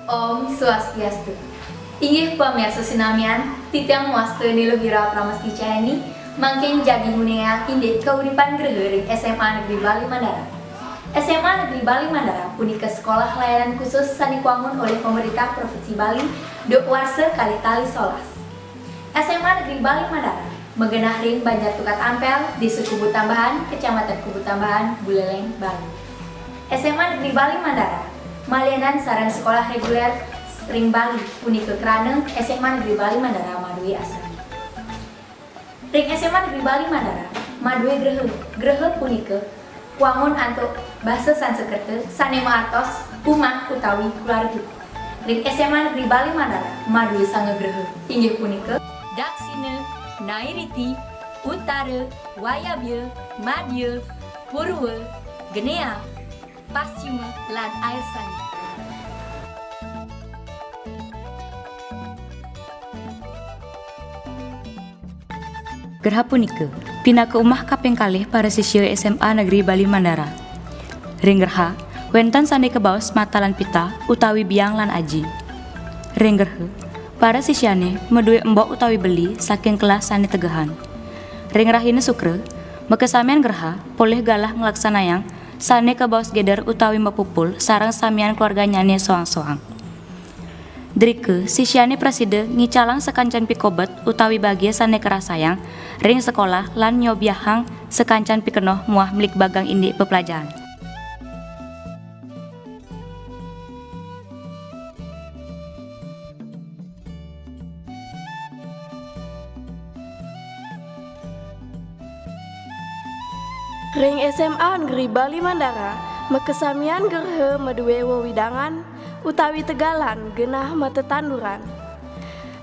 Om Swastiastu. Inggih pamirsa sinamian, titiang muastu niluhira pramastica ini mangkin jadi nguningan indek keuripan gerheureung SMA Negeri Bali Mandara. SMA Negeri Bali Mandara punika sekolah layanan khusus sanikuangun oleh pemerintah Provinsi Bali dok warse kali tali solas. SMA Negeri Bali Mandara megenah ring Banjar Tukat Ampel di Kubu Tambahan, Kecamatan Kubu Tambahan, Buleleng, Bali. SMA Negeri Bali Mandara malianan sareng sekolah reguler ring Bali punika keraneng SMA Negeri Bali Mandara madue asrama. Ring SMA Negeri Bali Mandara madue grehe punika wangun antuk basa Sanskerta sanema artos umah utawi keluarga. Ring SMA Negeri Bali Mandara madue sange grehe inggih punika Daksina, Nairiti, Utara, Wayabya, Madya, Purwa, Genea, Paschima, lan Air Sani. Gerha punika pina ke umah kaping kalih para siswa SMA Negeri Bali Mandara. Ring gerha wenten sane kebaos mata lan pita utawi biang lan aji. Ring gerha para sisyane medue embok utawi beli saking kelas sane tegahan. Ring rahina sukre makesamian gerha poleh galah ngelaksanayang sane kebaos geder utawi mapupul sarang samian keluarganyane soang-soang. Drike sisyane preside ngicalang sekancan pikobat utawi bagia sane kerasayang ring sekolah lan nyobiahang sekancan pikenoh muah milik bagang indi pepelajaran. Ring SMA Negeri Bali Mandara makesamian gerhe medue wewidangan utawi tegalan genah matetanduran.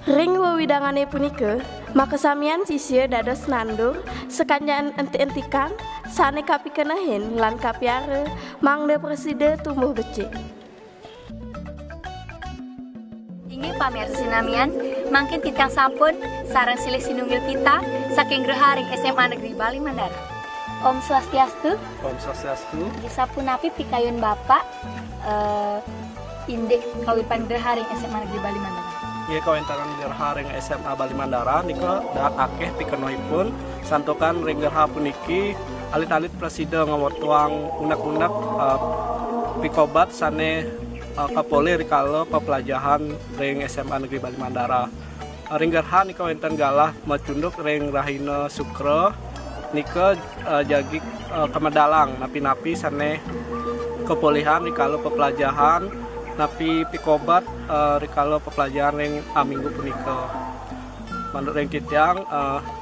Ring wewidangane punike makesamian sisye dados nandur sekanjan enti-entikan sane kapikenahin lan kapiare mangde preside tumbuh becik. Inggih pamirsa sinamian, mangkin titiang sampun sareng silih sinunggil pita saking greha ring SMA Negeri Bali Mandara. Om Swastiastu. Om Swastiastu. Disapunapi pikayun Bapak indek kawipan gerha ring SMA Negeri Bali Mandara. Ieu kawentangan gerha ring SMA Bali Mandara nika da akeh pikenohipun santokan ring gerha puniki alit-alit preside ngawatuang unek-unek pikobat sane kapoleh rikala pepelajahan ring SMA Negeri Bali Mandara. Ring gerha nika wenten galah macunduk ring rahina sukra nika jagi kemedalang napi-napi sane kepolihan rikala pepelajahan napi pikobat rikala pepelajaran ring aminggu punika. Manut ring titiang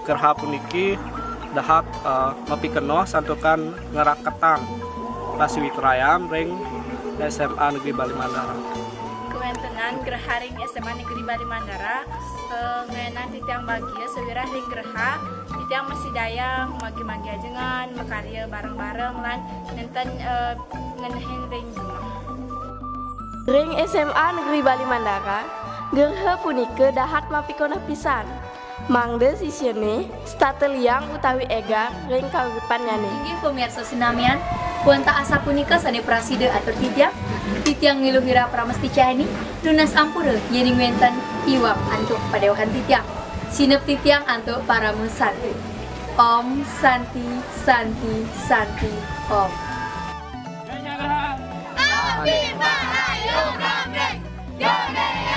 gerha puniki dahak mapikenoh santukan ngeraketan pasiwitrayam ring SMA Negeri Bali Mandara. Kewentenan gerha ring SMA Negeri Bali Mandara ngenan titiang bagia sewira ring gerha titiang masih dayang magi-magi ajengan makarya bareng-bareng lan nenten ngenehin ring jumlah. Ring SMA Negeri Bali Mandara gerhe punike dahat mapikona pisan. Mangde sisyene stateliang utawi ega ring kauripannyane. Inggih pemirsa sinamian, puanta asa punika sane praside atur titiang ngiluhira pramestica ini lunas ampure yening wenten iwak antuk padewakan titiang. Sinep titiang antuk para musanti. Om Santi Santi Santi Om. Abi Melayu Gambreng, Ganeya